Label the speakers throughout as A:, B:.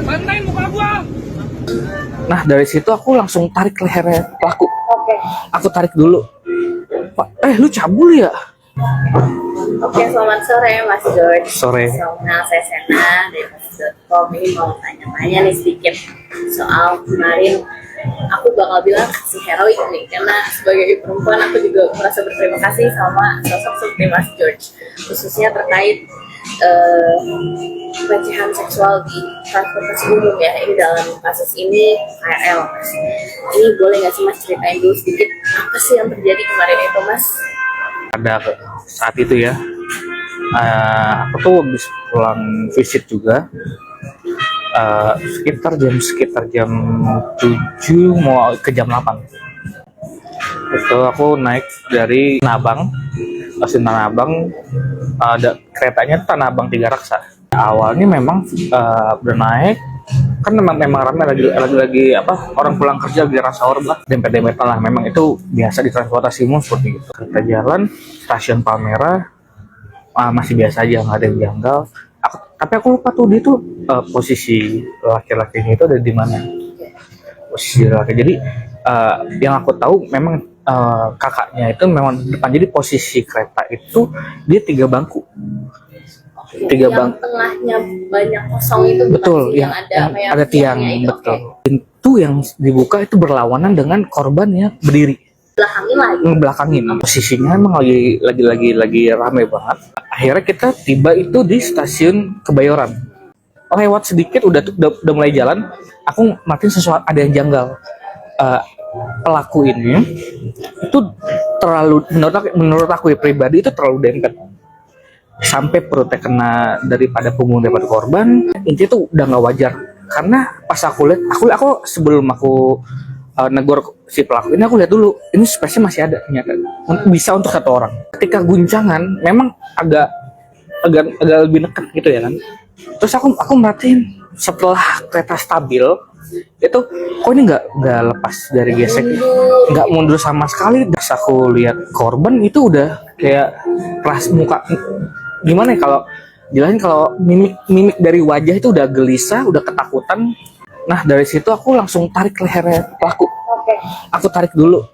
A: Bantain muka gua.
B: Nah dari situ aku langsung tarik lehernya pelaku. Aku tarik dulu. Pak, lu cabul ya?
C: Oke, selamat sore Mas George.
B: Sore.
C: Nah, saya Sena dari Mas.com. Ini mau tanya-tanya nih sedikit soal kemarin aku bakal bilang kasih heroik nih, karena sebagai perempuan aku juga merasa berterima kasih sama sosok seperti Mas George, khususnya terkait pelecehan seksual di transportasi umum ya. Ini dalam kasus ini KRL Mas. Ini boleh nggak sih Mas ceritain dulu sedikit apa sih yang terjadi kemarin itu Mas?
B: Pada saat itu ya, aku tuh habis pulang visit juga, sekitar jam 7 mau ke jam 8. Itu aku naik dari Tanah Abang, stasiun Tanah Abang, ada keretanya Tanah Abang Tiga Raksa. Awalnya memang udah naik, kan memang ramai lagi apa, orang pulang kerja lagi rush hour lah, dempet-dempetan lah. Memang itu biasa di transportasi umum seperti itu. Kita jalan stasiun Palmerah, masih biasa aja, nggak ada yang janggal. Tapi aku lupa tuh dia tuh posisi laki-lakinya itu ada di mana, posisi laki. Jadi yang aku tahu memang kakaknya itu memang depan. Jadi posisi kereta itu dia 3 bangku.
C: Yang tengahnya banyak kosong itu
B: betul,
C: yang
B: ada tiang itu, betul. Pintu yang dibuka itu berlawanan dengan korban yang berdiri belakangin. Posisinya emang lagi rame banget. Akhirnya kita tiba itu di stasiun Kebayoran. Lewat sedikit udah mulai jalan, aku makin sesuatu, ada yang janggal. Pelaku ini itu terlalu, menurut aku ya pribadi, itu terlalu dempet. Sampai perutnya kena daripada punggung daripada korban. Intinya tuh udah nggak wajar. Karena pas aku lihat, aku sebelum aku negor si pelaku ini, aku lihat dulu ini space-nya masih ada ternyata, bisa untuk 1 orang. Ketika guncangan memang agak lebih dekat gitu ya kan. Terus aku merhatiin setelah kereta stabil itu, kok ini nggak lepas dari gesek, nggak mundur sama sekali. Pas aku lihat korban itu udah kayak keras muka, gimana ya kalau jelasin, kalau mimik dari wajah itu udah gelisah, udah ketakutan. Nah dari situ aku langsung tarik lehernya pelaku. Aku tarik dulu.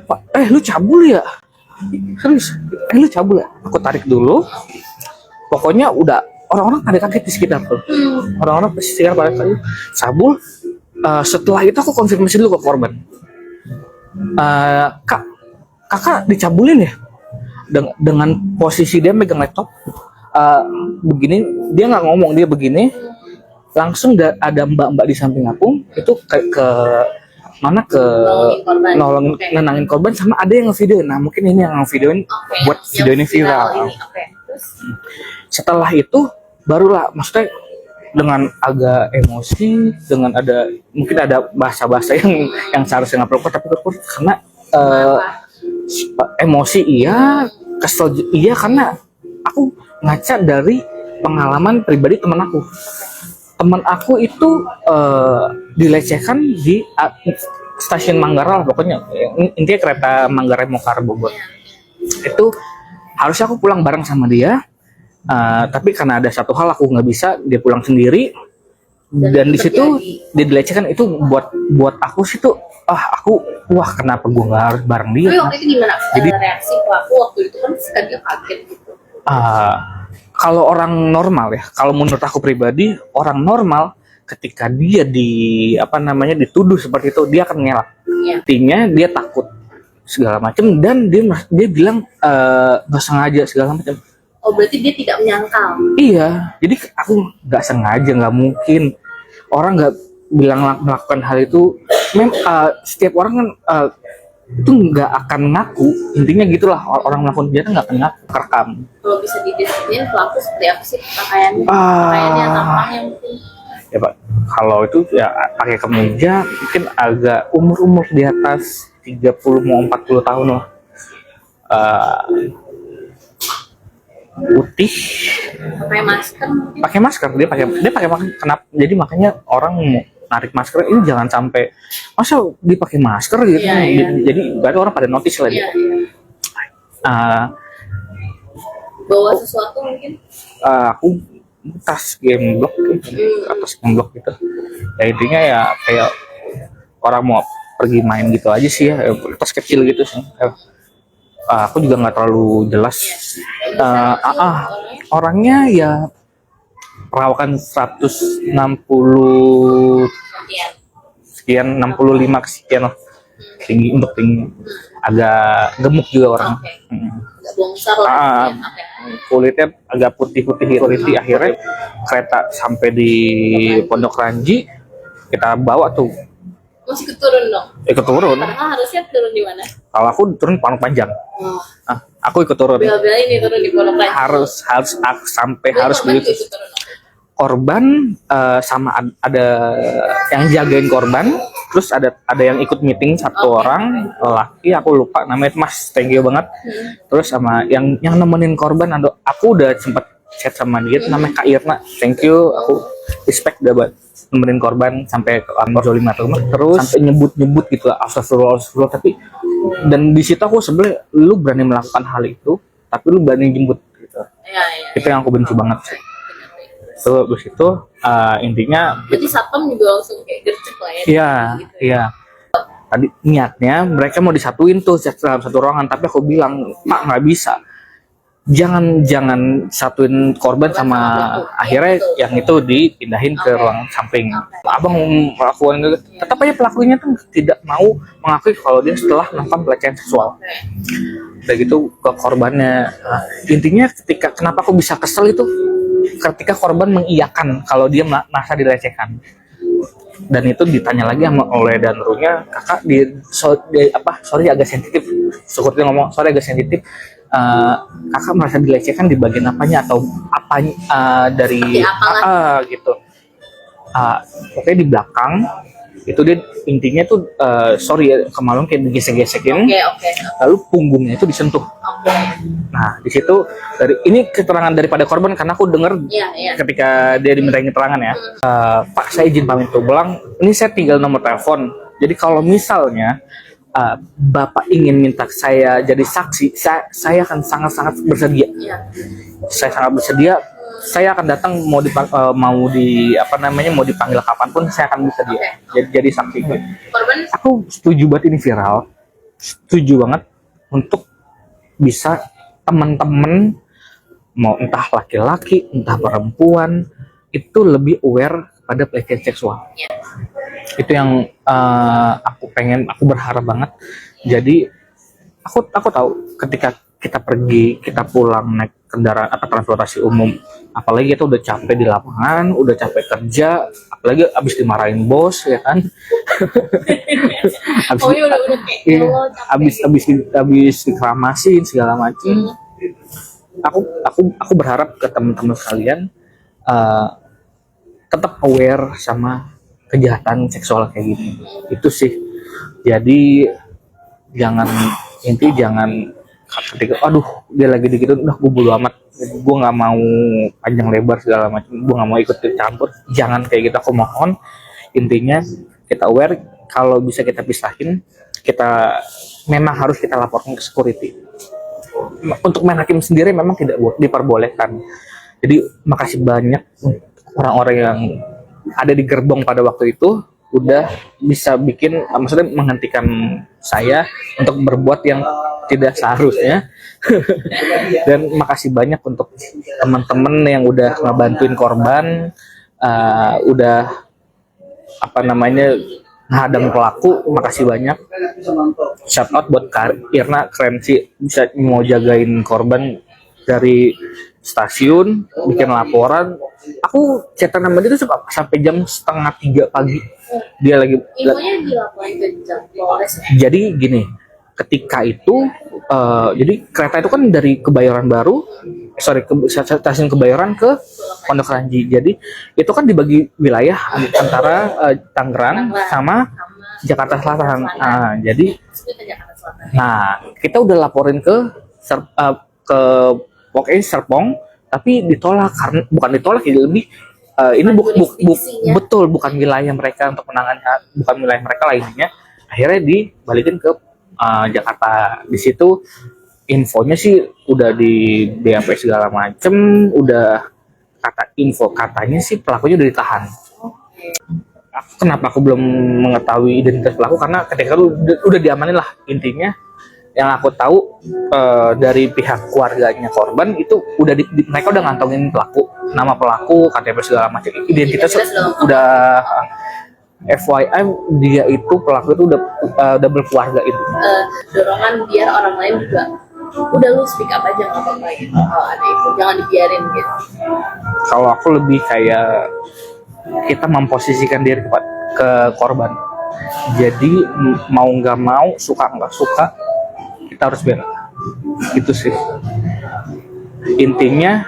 B: Pak, lu cabul ya? Serius? Lu cabul ya? Aku tarik dulu. Pokoknya udah orang-orang pada kaget di sekitar tuh. Orang-orang di sekitar pada kaget. Cabul. Setelah itu aku konfirmasi dulu ke korban. Kakak dicabulin ya? Dengan posisi dia megang laptop. Begini, dia nggak ngomong, dia begini. Langsung ada mbak-mbak di samping aku itu ke mana, ke nolongin nenangin korban, sama ada yang ngevideo. Nah mungkin ini yang ngevideoin, buat video ini viral. Setelah itu barulah, maksudnya dengan agak emosi, dengan mungkin ada bahasa-bahasa yang seharusnya nggak perlu, tapi karena emosi iya, kesel iya, karena aku ngaca dari pengalaman pribadi teman aku. Teman aku itu dilecehkan di stasiun Manggarai lah, pokoknya intinya kereta Manggarai mau ke arah Bogor. Itu harusnya aku pulang bareng sama dia, tapi karena ada satu hal aku nggak bisa, dia pulang sendiri. Dan di situ dia dilecehkan. Itu buat aku sih tuh, wah kenapa gue nggak harus bareng dia.
C: Tapi waktu itu gimana reaksi pelaku waktu itu? Kan dia kaget gitu.
B: Kalau orang normal ya, kalau menurut aku pribadi, orang normal ketika dia dituduh seperti itu, dia akan ngelak. Artinya dia takut segala macam, dan dia bilang nggak sengaja segala macam.
C: Oh berarti dia tidak menyangkal.
B: Iya, jadi aku nggak sengaja, nggak mungkin orang nggak bilang melakukan hal itu. Setiap orang kan itu nggak akan ngaku, intinya gitulah, orang melakukan kejahatan nggak akan ngaku, kerekam. Kalau
C: bisa dideskripsikan pelaku seperti apa sih pakaiannya, tampangnya mungkin?
B: Ya Pak, kalau itu ya pakai kemeja, mungkin agak umur di atas 30 mau 40 tahun lah. Putih, pakai masker, dia pakai masker. Kenapa? Jadi makanya orang narik masker ini jangan sampai masa dipakai masker gitu. Jadi berarti orang pada notice lah dia.
C: Bawa sesuatu mungkin?
B: Aku tas game block, atas game block gitu. Ya intinya ya kayak orang mau pergi main gitu aja sih ya, tas kecil gitu sih. Aku juga nggak terlalu jelas. Orangnya ya perawakan 160 sekian, 65 sekian lah. Tinggi, untuk tinggi. Agak gemuk juga orang.
C: Agak bongsor lah.
B: Kulitnya agak putih-putih gitu. Akhirnya kereta sampai di Pondok Ranji, kita bawa tuh.
C: Masih keturun dong?
B: Keturun.
C: Padahal harusnya turun di mana?
B: Kalau aku turun Pondok Panjang. Aku ikut turun.
C: Bela-bela ini turun di Pondok Ranji.
B: Harus sampai harus begitu. Korban sama ada yang jagain korban, terus ada yang ikut meeting satu orang laki, aku lupa namanya, Mas, thank you banget. Terus sama yang nemenin korban, aku udah sempet chat sama dia, namanya Kak Irna, thank you, aku respect udah buat nemenin korban sampai ke kantor Zolim atau terus sampai nyebut gitu, astagfirullah, tapi dan di situ aku sebenarnya, lu berani melakukan hal itu tapi lu berani jemput gitu. Itu yang aku benci banget sih. So, habis itu intinya
C: jadi satpam juga langsung kayak gercep lah ya.
B: Iya. Tadi niatnya mereka mau disatuin tuh dalam satu ruangan, tapi aku bilang, Pak, nggak bisa. Jangan satuin korban sama akhirnya yang itu dipindahin ke ruang samping. Abang melakukan gitu. Tetap aja pelakunya tuh tidak mau mengakui kalau dia setelah melakukan pelecehan seksual. Udah gitu ke korbannya. Intinya kenapa aku bisa kesel itu ketika korban mengiyakan kalau dia merasa dilecehkan, dan itu ditanya lagi oleh danrunya, kakak sorry agak sensitif, syukurnya ngomong sorry agak sensitif, kakak merasa dilecehkan di bagian apanya atau apa dari gitu. Pokoknya di belakang itu dia intinya tuh sorry ya, kemaluan kayak digesek-gesekin, lalu punggungnya itu disentuh. Nah di situ ini keterangan daripada korban, karena aku dengar ketika dia diminta keterangan ya, Pak, saya izin pamit pulang, ini saya tinggal nomor telepon, jadi kalau misalnya Bapak ingin minta saya jadi saksi, saya akan sangat-sangat bersedia. Saya sangat bersedia. Saya akan datang mau dipanggil kapanpun saya akan bersedia. Jadi saksi. Aku setuju banget ini viral. Setuju banget untuk bisa teman-teman mau entah laki-laki, entah perempuan itu lebih aware pada pelecehan seksual. Itu yang aku berharap banget. Jadi aku tahu ketika kita pergi, kita pulang naik kendaraan transportasi umum, apalagi kita udah capek di lapangan, udah capek kerja, apalagi abis dimarahin bos ya kan. abis dikeramasin segala macam. Aku berharap ke teman-teman sekalian tetap aware sama kejahatan seksual kayak gini. Itu sih. Jadi jangan ketika dia lagi gitu, udah gue bodo amat, gue nggak mau panjang lebar segala macam, gue nggak mau ikut campur. Jangan kayak gitu, aku mohon. Intinya kita aware, kalau bisa kita pisahin, kita memang harus kita laporkan ke security. Untuk main hakim sendiri memang tidak diperbolehkan. Jadi makasih banyak orang-orang yang ada di gerbong pada waktu itu udah bisa maksudnya menghentikan saya untuk berbuat yang tidak seharusnya. Dan makasih banyak untuk teman-teman yang udah ngebantuin korban, udah menghadang pelaku. Makasih banyak. Shout out buat Irna, keren sih bisa mau jagain korban dari stasiun, bikin laporan. Aku chatan sama dia tuh sampai jam 2:30 pagi. Dia lagi jadi gini, ketika itu jadi kereta itu kan dari Kebayoran Baru, stasiun Kebayoran ke Pondok Ranji. Jadi itu kan dibagi wilayah antara Tangerang sama Jakarta Selatan. Kita udah laporin ke pokoknya Serpong, tapi ditolak, karena bukan ditolak ya, lebih ini betul bukan wilayah mereka untuk menangani, bukan wilayah mereka lainnya. Akhirnya dibalikin ke Jakarta. Di situ infonya sih udah di BAP segala macem, udah katanya sih pelakunya udah ditahan. Kenapa aku belum mengetahui identitas pelaku, karena ketika itu udah diamanin lah. Intinya yang aku tahu dari pihak keluarganya korban itu udah mereka udah ngantongin pelaku, nama pelaku, KTP segala macam, identitas udah. FYI dia itu pelaku itu udah berkeluarga itu.
C: Dorongan biar orang lain juga udah lu speak up aja, nggak apa-apa gitu. Kalau ada itu jangan dibiarin gitu.
B: Kalau aku lebih kayak kita memposisikan diri ke korban. Jadi mau nggak mau, suka nggak suka, kita harus bela. Gitu sih. Intinya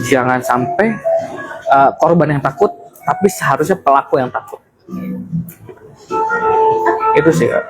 B: jangan sampai korban yang takut, tapi seharusnya pelaku yang takut. Itu sih, Kak.